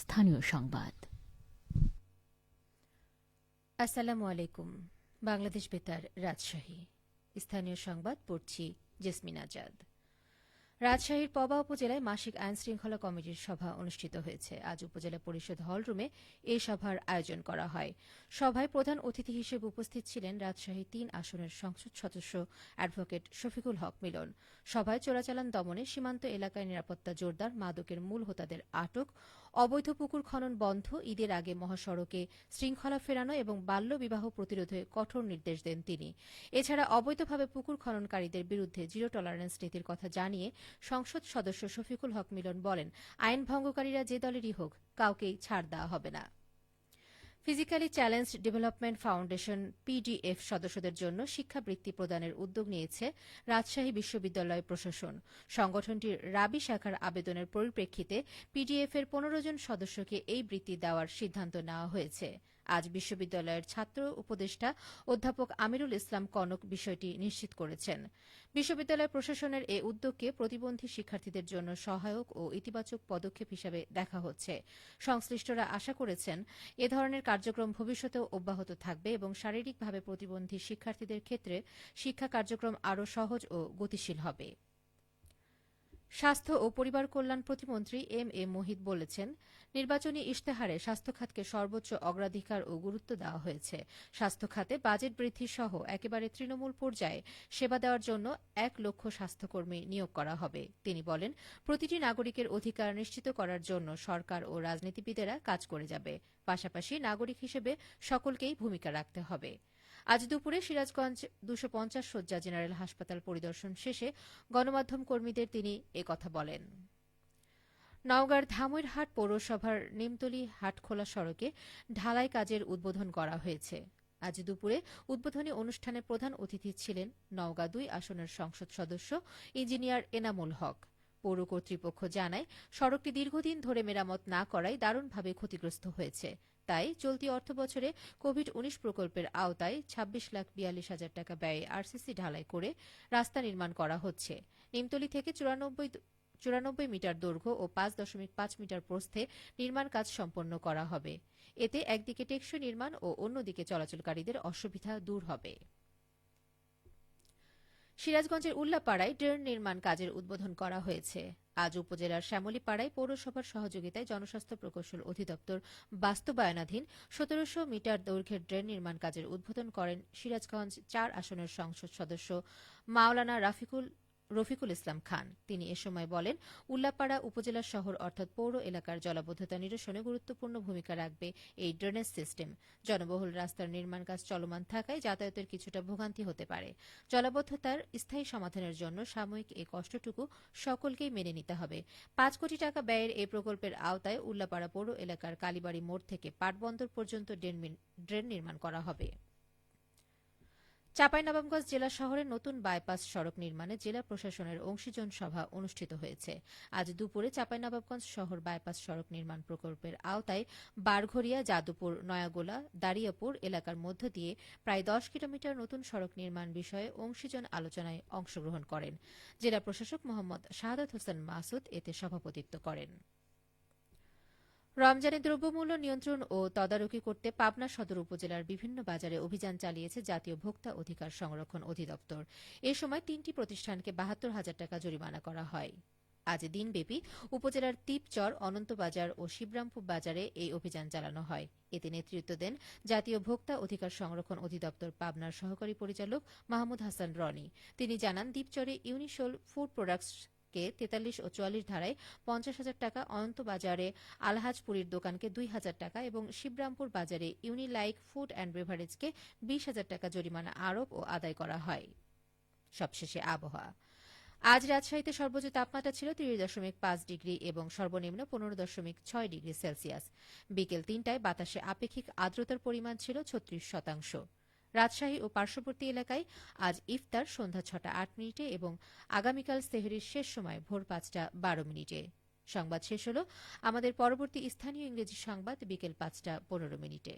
স্থানীয় সংবাদ। আসসালামু আলাইকুম। বাংলাদেশ বেতার, রাজশাহী। স্থানীয় সংবাদ পড়ছি জেসমিন আজাদ। রাজশাহীর পবা উপজেলায় মাসিক আইন শৃঙ্খলা কমিটির সভা অনুষ্ঠিত হয়েছে। আজ উপজেলা পরিষদ হলরুমে এই সভার আয়োজন করা হয়। সভায় প্রধান অতিথি হিসেবে উপস্থিত ছিলেন রাজশাহী ৩ আসনের সংসদ সদস্য অ্যাডভোকেট শফিকুল হক মিলন। সভায় চোরাচালান দমনে, সীমান্ত এলাকায় নিরাপত্তা জোরদার, মাদকের মূল হোতাদের আটক, অবৈধ পুকুর খনন বন্ধ, ঈদের আগে মহাসড়কে শৃঙ্খলা ফেরানো এবং বাল্যবিবাহ প্রতিরোধে কঠোর নির্দেশ দেন তিনি। এছাড়া অবৈধভাবে পুকুর খননকারীদের বিরুদ্ধে জিরো টলারেন্স নীতির কথা জানিয়ে সংসদ সদস্য শফিকুল হক মিলন বলেন, আইন ভঙ্গকারীরা যে দলেরই হোক, কাউকেই ছাড় দেওয়া হবে না। Physically challenged development foundation PDF সদস্যদের জন্য শিক্ষাবৃত্তি প্রদানের উদ্যোগ নিয়েছে রাজশাহী বিশ্ববিদ্যালয় প্রশাসন। সংগঠনটির রাবি শাখার আবেদনের পরিপ্রেক্ষিতে পিডিএফের ১৫ জন সদস্যকে এই বৃত্তি দেওয়ার সিদ্ধান্ত নেওয়া হয়েছে। আজ বিশ্ববিদ্যালয়ের ছাত্র উপদেষ্টা অধ্যাপক আমিরুল ইসলাম কনক বিষয়টি নিশ্চিত করেছেন। বিশ্ববিদ্যালয় প্রশাসনের এ উদ্যোগকে প্রতিবন্ধী শিক্ষার্থীদের জন্য সহায়ক ও ইতিবাচক পদক্ষেপ হিসেবে দেখা হচ্ছে। সংশ্লিষ্টরা আশা করেছেন, এ ধরনের কার্যক্রম ভবিষ্যতেও অব্যাহত থাকবে এবং শারীরিকভাবে প্রতিবন্ধী শিক্ষার্থীদের ক্ষেত্রে শিক্ষা কার্যক্রম আরও সহজ ও গতিশীল হবে। স্বাস্থ্য ও পরিবার কল্যাণ প্রতিমন্ত্রী এম এ মোহিত বলেছেন, নির্বাচনী ইশতেহারে স্বাস্থ্য খাতকে সর্বোচ্চ অগ্রাধিকার ও গুরুত্ব দেওয়া হয়েছে। স্বাস্থ্য খাতে বাজেট বৃদ্ধি সহ একেবারে তৃণমূল পর্যায়ে সেবা দেওয়ার জন্য ১ লক্ষ স্বাস্থ্যকর্মী নিয়োগ করা হবে। তিনি বলেন, প্রতিটি নাগরিকের অধিকার নিশ্চিত করার জন্য সরকার ও রাজনীতিবিদেরা কাজ করে যাবে। পাশাপাশি নাগরিক হিসেবে সকলকেই ভূমিকা রাখতে হবে। আজ দুপুরে সিরাজগঞ্জ ২৫০ শয্যা জেনারেল হাসপাতাল পরিদর্শন শেষে গণমাধ্যম কর্মীদের তিনি একথা বলেন। নওগাঁর ধামইরহাট পৌরসভার নিমতলী হাটখোলা সড়কে ঢালাই কাজের উদ্বোধন করা হয়েছে। আজ দুপুরে উদ্বোধনী অনুষ্ঠানে প্রধান অতিথি ছিলেন নওগাঁ ২ আসনের সংসদ সদস্য ইঞ্জিনিয়ার এনামুল হক। পৌর কর্তৃপক্ষ জানায়, সড়কটি দীর্ঘদিন ধরে মেরামত না করায় দারুণভাবে ক্ষতিগ্রস্ত হয়েছে। তাই চলতি অর্থবছরে কোভিড-১৯ প্রকল্পের আওতায় ২৬,৪২,০০০ টাকা ব্যয়ে আরসিসি ঢালাই করে রাস্তা নির্মাণ করা হচ্ছে। নিমতলী থেকে ৯৪ মিটার দৈর্ঘ্য ও ৫.৫ মিটার প্রস্থে নির্মাণ কাজ সম্পন্ন করা হবে। এতে একদিকে টেকসই নির্মাণ ও অন্যদিকে চলাচলকারীদের অসুবিধা দূর হবে। সিরাজগঞ্জের উল্লাপাড়ায় ড্রেন নির্মাণ কাজের উদ্বোধন করা হয়েছে। আজ উপজেলার শ্যামলীপাড়ায় পৌরসভার সহযোগিতায় জনস্বাস্থ্য প্রকৌশল অধিদপ্তর বাস্তবায়নাধীন ১৭০০ মিটার দৈর্ঘ্যের ড্রেন নির্মাণ কাজের উদ্বোধন করেন সিরাজগঞ্জ ৪ আসনের সংসদ সদস্য মাওলানা রফিকুল ইসলাম খান। তিনি এ সময় বলেন, উল্লাপাড়া উপজেলা শহর অর্থাৎ পৌর এলাকার জলাবদ্ধতা নিরসনে গুরুত্বপূর্ণ ভূমিকা রাখবে এই ড্রেনেজ সিস্টেম। জনবহুল রাস্তার নির্মাণ কাজ চলমান থাকায় যাতায়াতের কিছুটা ভোগান্তি হতে পারে। জলাবদ্ধতার স্থায়ী সমাধানের জন্য সাময়িক এই কষ্টটুকু সকলকেই মেনে নিতে হবে। ৫ কোটি টাকা ব্যয়ের এই প্রকল্পের আওতায় উল্লাপাড়া পৌর এলাকার কালীবাড়ি মোড় থেকে পাটবন্দর পর্যন্ত ড্রেন নির্মাণ করা হবে। চাঁপাইনবাবগঞ্জ জেলা শহরে নতুন বাইপাস সড়ক নির্মাণে জেলা প্রশাসনের অংশীজন সভা অনুষ্ঠিত হয়েছে। আজ দুপুরে চাঁপাইনবাবগঞ্জ শহর বাইপাস সড়ক নির্মাণ প্রকল্পের আওতায় বারঘরিয়া, যাদুপুর, নয়াগোলা, দারিয়াপুর এলাকার মধ্য দিয়ে প্রায় ১০ কিলোমিটার নতুন সড়ক নির্মাণ বিষয়ে অংশীজন আলোচনায় অংশগ্রহণ করেন। জেলা প্রশাসক মোহাম্মদ শাহাদাত হোসেন মাসুদ এতে সভাপতিত্ব করেন। রমজানে দ্রব্যমূল্য নিয়ন্ত্রণ ও তদারকি করতে পাবনা সদর উপজেলার বিভিন্ন বাজারে অভিযান চালিয়েছে জাতীয় ভোক্তা অধিকার সংরক্ষণ অধিদপ্তর। এ সময় ৩টি প্রতিষ্ঠানকে ৭২,০০০ টাকা জরিমানা করা হয়। আজ দিনব্যাপী উপজেলার তিপচর, অনন্তবাজার ও শিবরামপুর বাজারে এই অভিযান চালানো হয়। এতে নেতৃত্ব দেন জাতীয় ভোক্তা অধিকার সংরক্ষণ অধিদপ্তর পাবনার সহকারী পরিচালক মাহমুদ হাসান রনি। তিনি জানান, দ্বীপচরে ইউনিসোল ফুড প্রোডাক্টস কে ৪৩ ও ৪৪ ধারায় ৫০,০০০ টাকা, অনন্ত বাজারে আলহাজপুরীর দোকানকে ২,০০০ টাকা এবং শিবরামপুর বাজারে ইউনিলাইক ফুড অ্যান্ড বেভারেজকে ২০,০০০ টাকা জরিমানা আরোপ ও আদায় করা হয়। সবশেষে আবহাওয়া। আজ রাজশাহীতে সর্বোচ্চ তাপমাত্রা ছিল ৩০.৫ ডিগ্রি এবং সর্বনিম্ন ১৫.৬ ডিগ্রি সেলসিয়াস। বিকেল ৩টায় বাতাসে আপেক্ষিক আর্দ্রতার পরিমাণ ছিল ৩৬%। রাজশাহী ও পার্শ্ববর্তী এলাকায় আজ ইফতার সন্ধ্যা ৬টা ৮ মিনিটে এবং আগামীকাল সেহরির শেষ সময় ভোর ৫টা ১২ মিনিটে। সংবাদ শেষ হল। আমাদের পরবর্তী স্থানীয় ইংরেজি সংবাদ বিকেল ৫টা ১৫ মিনিটে।